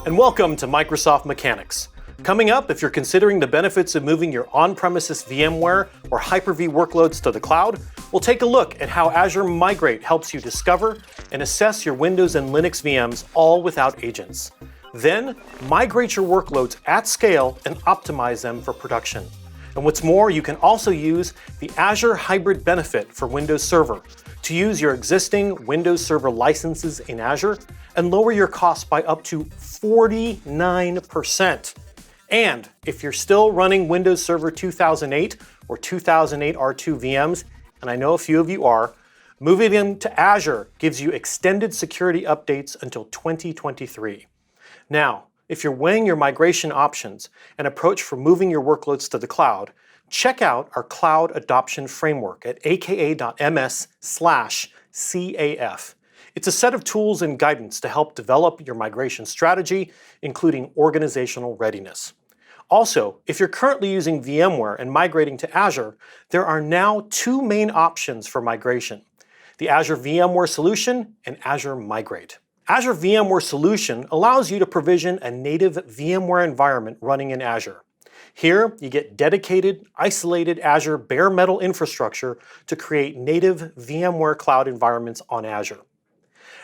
and welcome to Microsoft Mechanics. Coming up, if you're considering the benefits of moving your on-premises VMware or Hyper-V workloads to the cloud, we'll take a look at how Azure Migrate helps you discover and assess your Windows and Linux VMs all without agents. Then, migrate your workloads at scale and optimize them for production. And what's more, you can also use the Azure Hybrid benefit for Windows Server to use your existing Windows Server licenses in Azure and lower your costs by up to 49%. And if you're still running Windows Server 2008 or 2008 R2 VMs, and I know a few of you are, moving them to Azure gives you extended security updates until 2023. Now, if you're weighing your migration options and approach for moving your workloads to the cloud, check out our Cloud Adoption Framework at aka.ms/CAF. It's a set of tools and guidance to help develop your migration strategy, including organizational readiness. Also, if you're currently using VMware and migrating to Azure, there are now two main options for migration: the Azure VMware Solution and Azure Migrate. Azure VMware Solution allows you to provision a native VMware environment running in Azure. Here, you get dedicated, isolated Azure bare metal infrastructure to create native VMware cloud environments on Azure.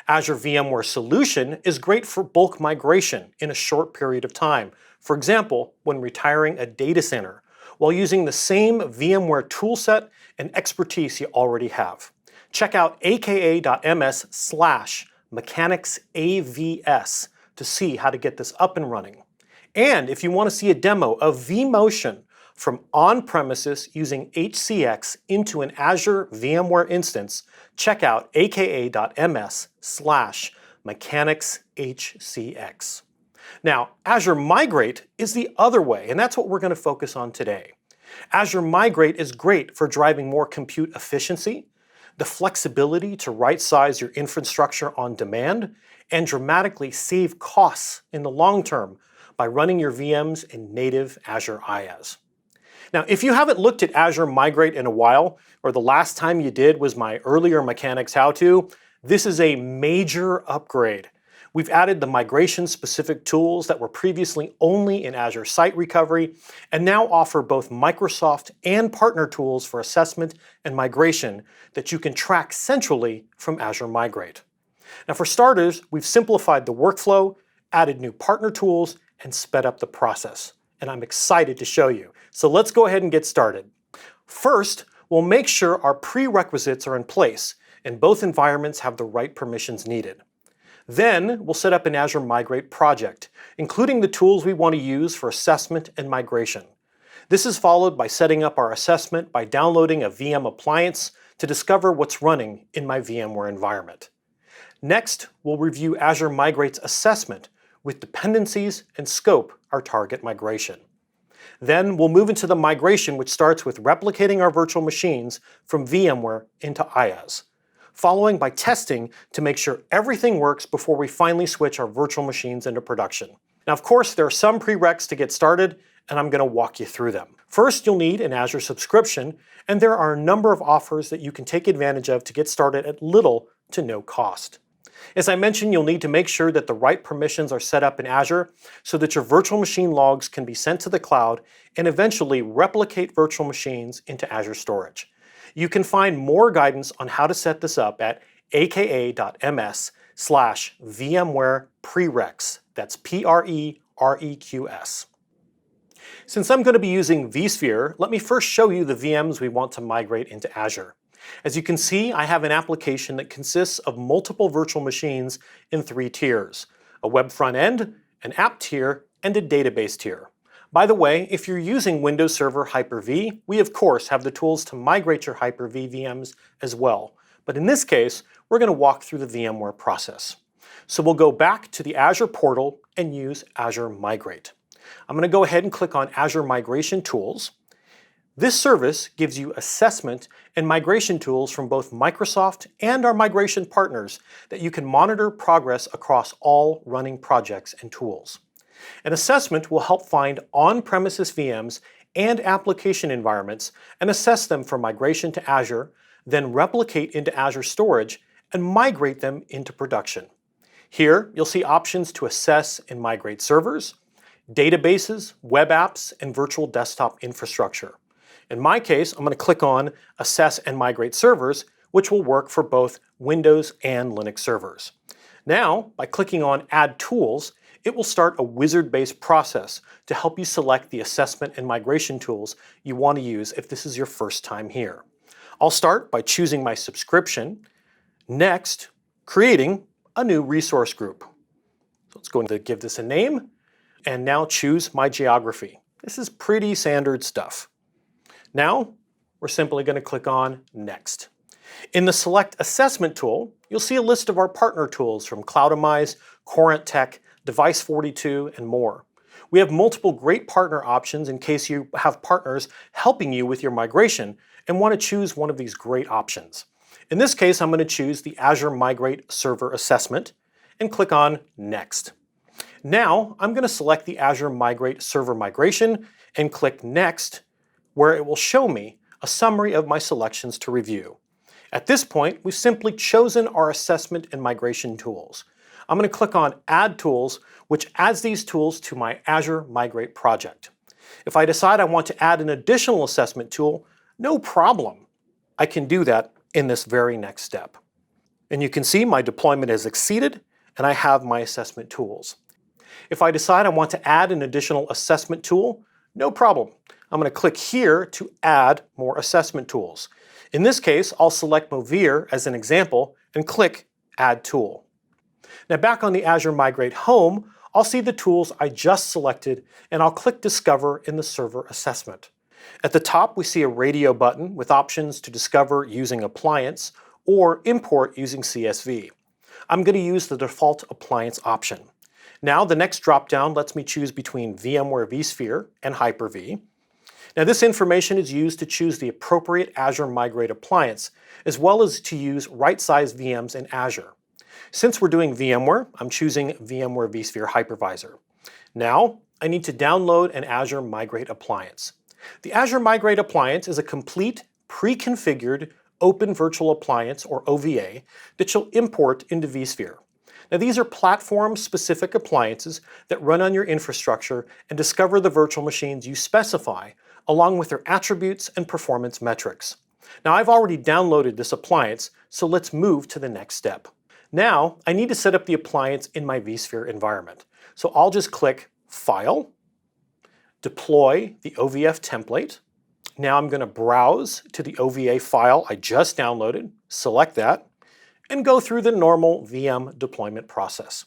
Azure VMware Solution is great for bulk migration in a short period of time, for example, when retiring a data center, while using the same VMware toolset and expertise you already have. Check out aka.ms/mechanicsavs to see how to get this up and running. And if you want to see a demo of vMotion from on-premises using HCX into an Azure VMware instance, check out aka.ms/mechanicsHCX. Now, Azure Migrate is the other way, and that's what we're going to focus on today. Azure Migrate is great for driving more compute efficiency, the flexibility to right-size your infrastructure on demand, and dramatically save costs in the long term by running your VMs in native Azure IaaS. Now, if you haven't looked at Azure Migrate in a while, or the last time you did was my earlier Mechanics how-to, this is a major upgrade. We've added the migration-specific tools that were previously only in Azure Site Recovery, and now offer both Microsoft and partner tools for assessment and migration that you can track centrally from Azure Migrate. Now, for starters, we've simplified the workflow, added new partner tools, and sped up the process. And I'm excited to show you. So let's go ahead and get started. First, we'll make sure our prerequisites are in place and both environments have the right permissions needed. Then, we'll set up an Azure Migrate project, including the tools we want to use for assessment and migration. This is followed by setting up our assessment by downloading a VM appliance to discover what's running in my VMware environment. Next, we'll review Azure Migrate's assessment with dependencies and scope our target migration. Then we'll move into the migration, which starts with replicating our virtual machines from VMware into IaaS, following by testing to make sure everything works before we finally switch our virtual machines into production. Now, of course, there are some prereqs to get started, and I'm going to walk you through them. First, you'll need an Azure subscription, and there are a number of offers that you can take advantage of to get started at little to no cost. As I mentioned, you'll need to make sure that the right permissions are set up in Azure so that your virtual machine logs can be sent to the cloud and eventually replicate virtual machines into Azure Storage. You can find more guidance on how to set this up at aka.ms/VMware prereqs. That's PREREQS. Since I'm going to be using vSphere, let me first show you the VMs we want to migrate into Azure. As you can see, I have an application that consists of multiple virtual machines in 3 tiers: a web front end, an app tier, and a database tier. By the way, if you're using Windows Server Hyper-V, we of course have the tools to migrate your Hyper-V VMs as well. But in this case, we're going to walk through the VMware process. So we'll go back to the Azure portal and use Azure Migrate. I'm going to go ahead and click on Azure Migration Tools. This service gives you assessment and migration tools from both Microsoft and our migration partners that you can monitor progress across all running projects and tools. An assessment will help find on-premises VMs and application environments and assess them for migration to Azure, then replicate into Azure Storage and migrate them into production. Here, you'll see options to assess and migrate servers, databases, web apps, and virtual desktop infrastructure. In my case, I'm going to click on Assess and Migrate Servers, which will work for both Windows and Linux servers. Now, by clicking on Add Tools, it will start a wizard-based process to help you select the assessment and migration tools you want to use if this is your first time here. I'll start by choosing my subscription. Next, creating a new resource group. So let's go and give this a name, and now choose my geography. This is pretty standard stuff. Now, we're simply going to click on Next. In the Select Assessment tool, you'll see a list of our partner tools from Cloudimize, Corent Tech, Device42, and more. We have multiple great partner options in case you have partners helping you with your migration and want to choose one of these great options. In this case, I'm going to choose the Azure Migrate Server Assessment and click on Next. Now, I'm going to select the Azure Migrate Server Migration and click Next, where it will show me a summary of my selections to review. At this point, we've simply chosen our assessment and migration tools. I'm going to click on Add Tools, which adds these tools to my Azure Migrate project. If I decide I want to add an additional assessment tool, no problem. I can do that in this very next step. And you can see my deployment has exceeded, and I have my assessment tools. If I decide I want to add an additional assessment tool, no problem. I'm going to click here to add more assessment tools. In this case, I'll select Movir as an example and click Add Tool. Now back on the Azure Migrate home, I'll see the tools I just selected, and I'll click Discover in the Server Assessment. At the top, we see a radio button with options to discover using Appliance or import using CSV. I'm going to use the default Appliance option. Now, the next drop-down lets me choose between VMware vSphere and Hyper-V. Now, this information is used to choose the appropriate Azure Migrate appliance, as well as to use right-sized VMs in Azure. Since we're doing VMware, I'm choosing VMware vSphere Hypervisor. Now, I need to download an Azure Migrate appliance. The Azure Migrate appliance is a complete, pre-configured Open Virtual Appliance, or OVA, that you'll import into vSphere. Now, these are platform-specific appliances that run on your infrastructure and discover the virtual machines you specify, along with their attributes and performance metrics. Now, I've already downloaded this appliance, so let's move to the next step. Now, I need to set up the appliance in my vSphere environment. So I'll just click File, Deploy the OVF template. Now I'm going to browse to the OVA file I just downloaded, select that, and go through the normal VM deployment process.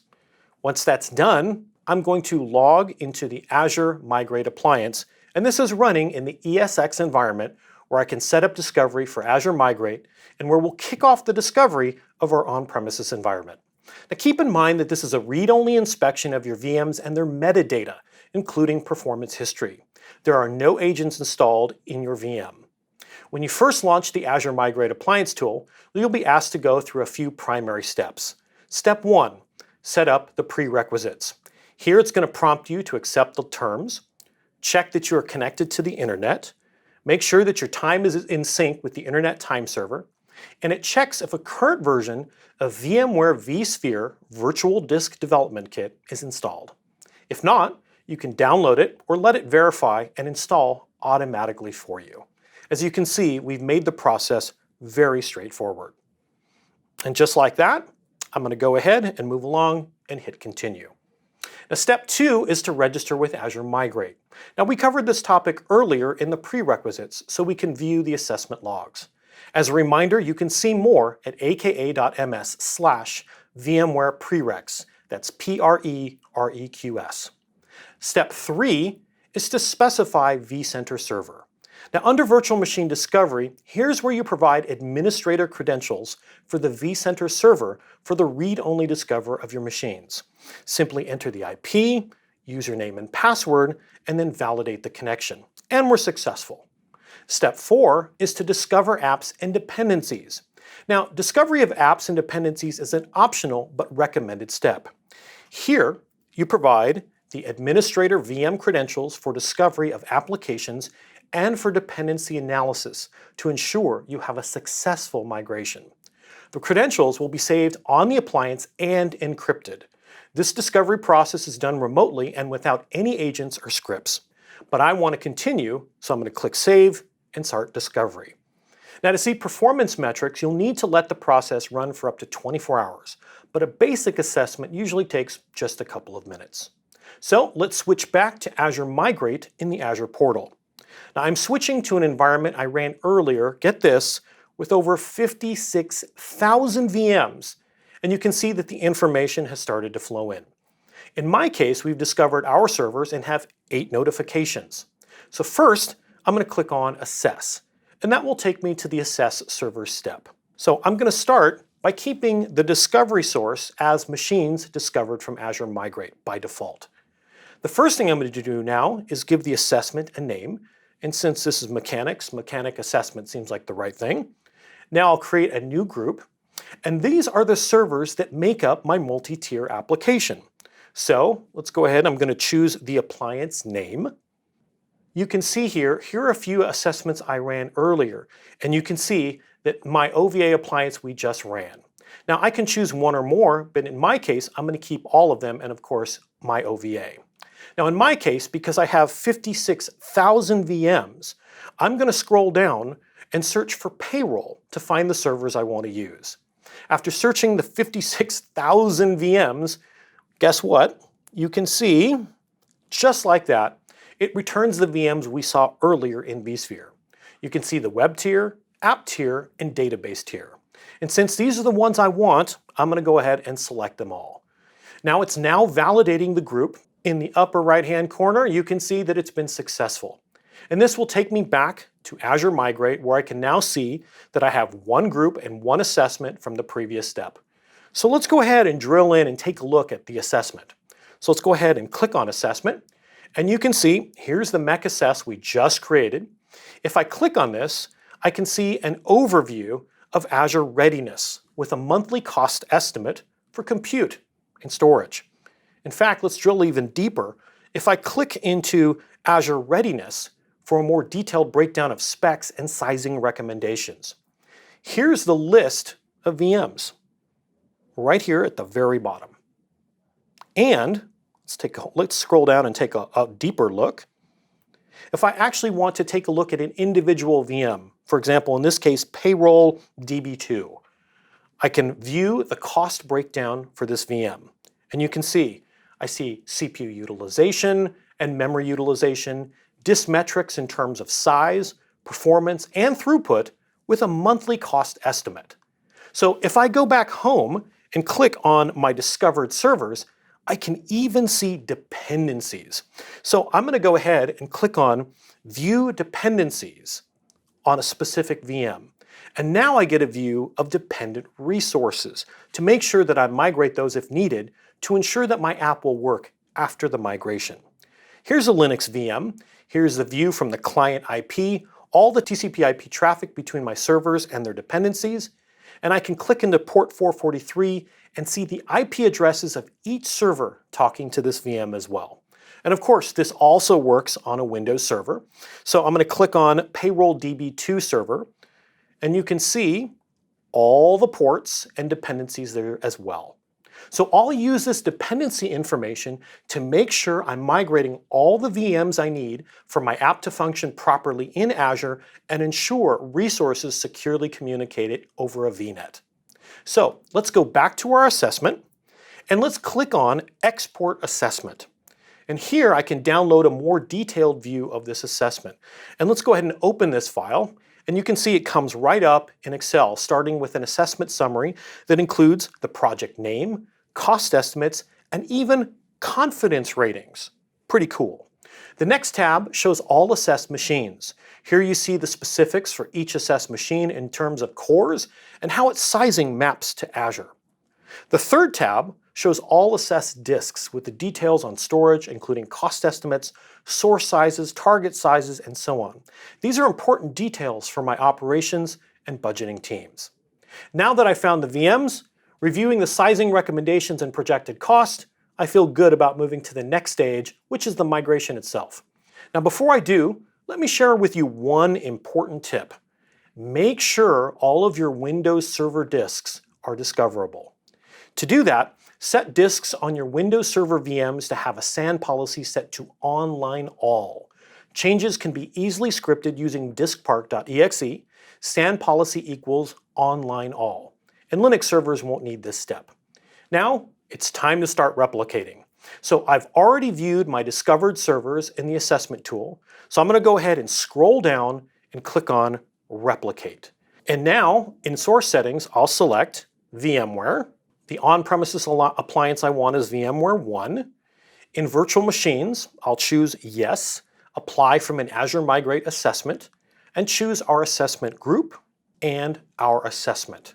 Once that's done, I'm going to log into the Azure Migrate appliance, and this is running in the ESX environment where I can set up discovery for Azure Migrate and where we'll kick off the discovery of our on-premises environment. Now keep in mind that this is a read-only inspection of your VMs and their metadata, including performance history. There are no agents installed in your VM. When you first launch the Azure Migrate Appliance tool, you'll be asked to go through a few primary steps. Step 1, set up the prerequisites. Here it's going to prompt you to accept the terms, check that you are connected to the internet, make sure that your time is in sync with the internet time server, and it checks if a current version of VMware vSphere Virtual Disk Development Kit is installed. If not, you can download it or let it verify and install automatically for you. As you can see, we've made the process very straightforward. And just like that, I'm going to go ahead and move along and hit Continue. Now, step 2 is to register with Azure Migrate. Now, we covered this topic earlier in the prerequisites, so we can view the assessment logs. As a reminder, you can see more at aka.ms/VMware prereqs. That's PREREQS. Step 3 is to specify vCenter Server. Now, under Virtual Machine Discovery, here's where you provide administrator credentials for the vCenter Server for the read-only discover of your machines. Simply enter the IP, username and password, and then validate the connection. And we're successful. Step 4 is to discover apps and dependencies. Now, discovery of apps and dependencies is an optional but recommended step. Here, you provide the administrator VM credentials for discovery of applications and for dependency analysis to ensure you have a successful migration. The credentials will be saved on the appliance and encrypted. This discovery process is done remotely and without any agents or scripts. But I want to continue, so I'm going to click Save and start discovery. Now to see performance metrics, you'll need to let the process run for up to 24 hours, but a basic assessment usually takes just a couple of minutes. So let's switch back to Azure Migrate in the Azure portal. Now I'm switching to an environment I ran earlier, get this, with over 56,000 VMs, and you can see that the information has started to flow in. In my case, we've discovered our servers and have 8 notifications. So first, I'm going to click on Assess, and that will take me to the Assess Servers step. So I'm going to start by keeping the discovery source as machines discovered from Azure Migrate by default. The first thing I'm going to do now is give the assessment a name, and since this is mechanics, mechanic assessment seems like the right thing. Now I'll create a new group, and these are the servers that make up my multi-tier application. So let's go ahead, I'm going to choose the appliance name. You can see here are a few assessments I ran earlier, and you can see that my OVA appliance we just ran. Now I can choose one or more, but in my case, I'm going to keep all of them and of course my OVA. Now in my case, because I have 56,000 VMs, I'm going to scroll down and search for payroll to find the servers I want to use. After searching the 56,000 VMs, guess what? You can see, just like that, it returns the VMs we saw earlier in vSphere. You can see the web tier, app tier, and database tier. And since these are the ones I want, I'm going to go ahead and select them all. Now it's now validating the group. In the upper right-hand corner, you can see that it's been successful. And this will take me back to Azure Migrate, where I can now see that I have one group and one assessment from the previous step. So let's go ahead and drill in and take a look at the assessment. So let's go ahead and click on Assessment. And you can see, here's the Mech Assess we just created. If I click on this, I can see an overview of Azure Readiness with a monthly cost estimate for compute and storage. In fact, let's drill even deeper. If I click into Azure Readiness for a more detailed breakdown of specs and sizing recommendations, here's the list of VMs right here at the very bottom. And let's scroll down and take a deeper look. If I actually want to take a look at an individual VM, for example, in this case, Payroll DB2, I can view the cost breakdown for this VM. And you can see, I see CPU utilization and memory utilization, disk metrics in terms of size, performance, and throughput with a monthly cost estimate. So if I go back home and click on my discovered servers, I can even see dependencies. So I'm going to go ahead and click on View Dependencies on a specific VM. And now I get a view of dependent resources to make sure that I migrate those if needed to ensure that my app will work after the migration. Here's a Linux VM. Here's the view from the client IP, all the TCP IP traffic between my servers and their dependencies. And I can click into port 443 and see the IP addresses of each server talking to this VM as well. And of course, this also works on a Windows server. So I'm going to click on Payroll DB2 server, and you can see all the ports and dependencies there as well. So I'll use this dependency information to make sure I'm migrating all the VMs I need for my app to function properly in Azure and ensure resources securely communicated over a VNet. So let's go back to our assessment and let's click on Export Assessment. And here I can download a more detailed view of this assessment. And let's go ahead and open this file. And you can see it comes right up in Excel, starting with an assessment summary that includes the project name, cost estimates, and even confidence ratings. Pretty cool. The next tab shows all assessed machines. Here you see the specifics for each assessed machine in terms of cores and how its sizing maps to Azure. The third tab shows all assessed disks with the details on storage, including cost estimates, source sizes, target sizes, and so on. These are important details for my operations and budgeting teams. Now that I found the VMs, reviewing the sizing recommendations and projected cost, I feel good about moving to the next stage, which is the migration itself. Now before I do, let me share with you one important tip. make sure all of your Windows Server disks are discoverable. To do that, set disks on your Windows Server VMs to have a SAN policy set to Online All. Changes can be easily scripted using diskpark.exe. SAN policy equals Online All. And Linux servers won't need this step. Now, it's time to start replicating. So I've already viewed my discovered servers in the assessment tool. So I'm going to go ahead and scroll down and click on Replicate. And now, in source settings, I'll select VMware. The on-premises appliance I want is VMware 1. In virtual machines, I'll choose Yes, apply from an Azure Migrate assessment, and choose our assessment group and our assessment.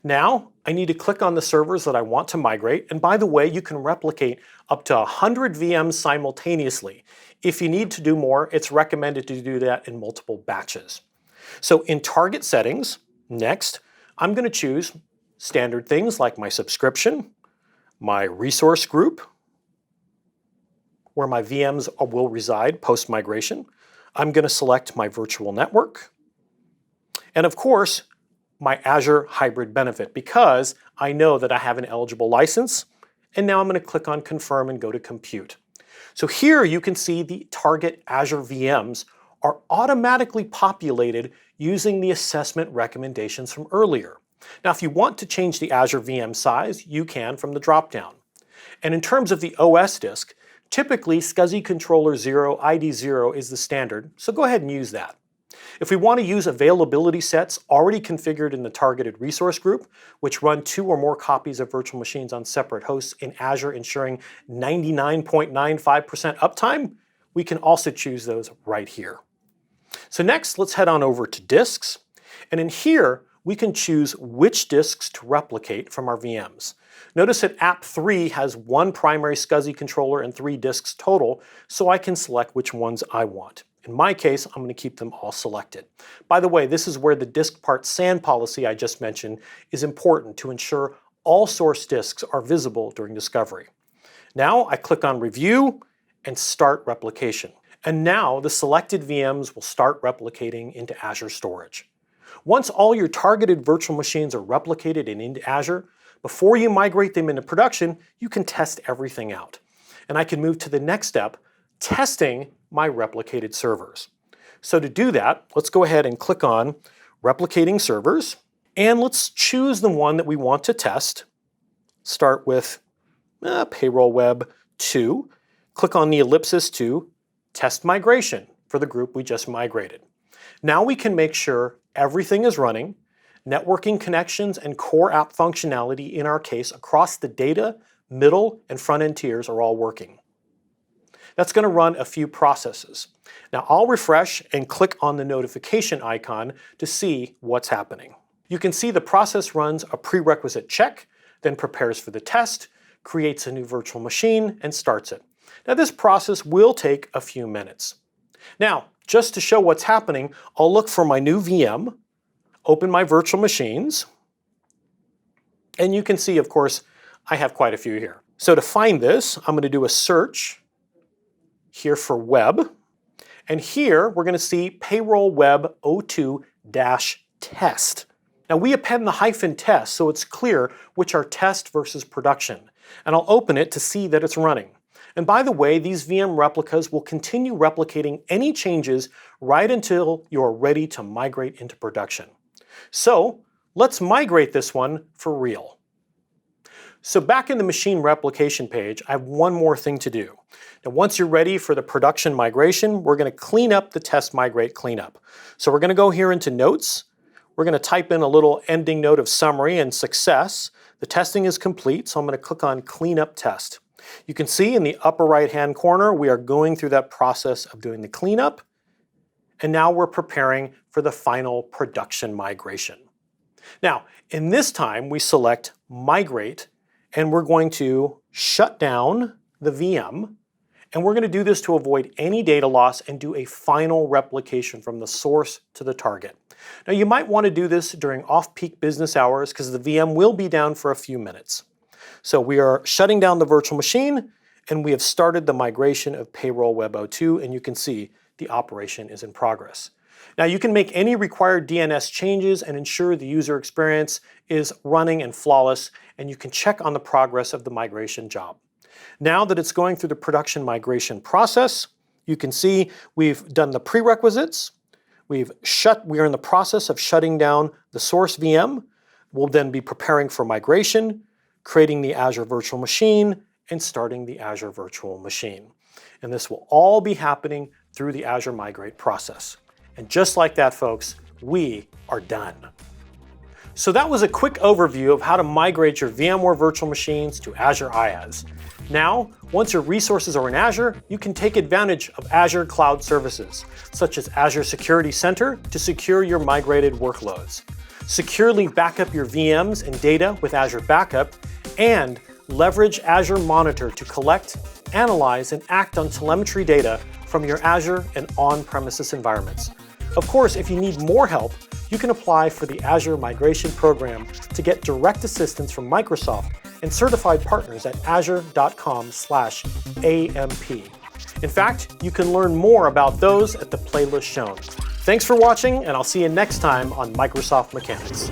Now, I need to click on the servers that I want to migrate, and by the way, you can replicate up to 100 VMs simultaneously. If you need to do more, it's recommended to do that in multiple batches. So in target settings, next, I'm going to choose standard things like my subscription, my resource group, where my VMs will reside post-migration. I'm going to select my virtual network, and of course, my Azure Hybrid Benefit, because I know that I have an eligible license, and now I'm going to click on Confirm and go to Compute. So here you can see the target Azure VMs are automatically populated using the assessment recommendations from earlier. Now, if you want to change the Azure VM size, you can from the dropdown. And in terms of the OS disk, typically SCSI Controller 0 ID 0 is the standard, so go ahead and use that. If we want to use availability sets already configured in the targeted resource group, which run 2 or more copies of virtual machines on separate hosts in Azure, ensuring 99.95% uptime, we can also choose those right here. So next, let's head on over to disks. And in here, we can choose which disks to replicate from our VMs. Notice that App 3 has 1 primary SCSI controller and 3 disks total, so I can select which ones I want. In my case, I'm going to keep them all selected. By the way, this is where the diskpart SAN policy I just mentioned is important to ensure all source disks are visible during discovery. Now I click on Review and Start Replication. And now the selected VMs will start replicating into Azure Storage. Once all your targeted virtual machines are replicated and into Azure, before you migrate them into production, you can test everything out. And I can move to the next step, testing my replicated servers. So to do that, let's go ahead and click on Replicating Servers, and let's choose the one that we want to test. Start with Payroll Web 2. Click on the ellipsis to Test Migration for the group we just migrated. Now we can make sure everything is running, networking connections and core app functionality in our case across the data, middle, and front-end tiers are all working. That's going to run a few processes. Now I'll refresh and click on the notification icon to see what's happening. You can see the process runs a prerequisite check, then prepares for the test, creates a new virtual machine, and starts it. Now this process will take a few minutes. Now, just to show what's happening, I'll look for my new VM, open my virtual machines, and you can see, of course, I have quite a few here. So to find this, I'm going to do a search here for web, and here we're going to see Payroll Web 02-test. Now we append the -test so it's clear which are test versus production, and I'll open it to see that it's running. And by the way, these VM replicas will continue replicating any changes right until you're ready to migrate into production. So let's migrate this one for real. So back in the machine replication page, I have one more thing to do. Now once you're ready for the production migration, we're going to clean up the test migrate cleanup. So we're going to go here into Notes. We're going to type in a little ending note of summary and success. The testing is complete, so I'm going to click on Cleanup Test. You can see in the upper right-hand corner, we are going through that process of doing the cleanup, and now we're preparing for the final production migration. Now, in this time, we select Migrate, and we're going to shut down the VM, and we're going to do this to avoid any data loss and do a final replication from the source to the target. Now, you might want to do this during off-peak business hours because the VM will be down for a few minutes. So we are shutting down the virtual machine, and we have started the migration of Payroll Web 02, and you can see the operation is in progress. Now you can make any required DNS changes and ensure the user experience is running and flawless, and you can check on the progress of the migration job. Now that it's going through the production migration process, you can see we've done the prerequisites. We are in the process of shutting down the source VM. We'll then be preparing for migration, creating the Azure Virtual Machine, and starting the Azure Virtual Machine. And this will all be happening through the Azure Migrate process. And just like that, folks, we are done. So that was a quick overview of how to migrate your VMware virtual machines to Azure IaaS. Now, once your resources are in Azure, you can take advantage of Azure Cloud Services, such as Azure Security Center, to secure your migrated workloads. Securely back up your VMs and data with Azure Backup, and leverage Azure Monitor to collect, analyze, and act on telemetry data from your Azure and on-premises environments. Of course, if you need more help, you can apply for the Azure Migration Program to get direct assistance from Microsoft and certified partners at azure.com/AMP. In fact, you can learn more about those at the playlist shown. Thanks for watching, and I'll see you next time on Microsoft Mechanics.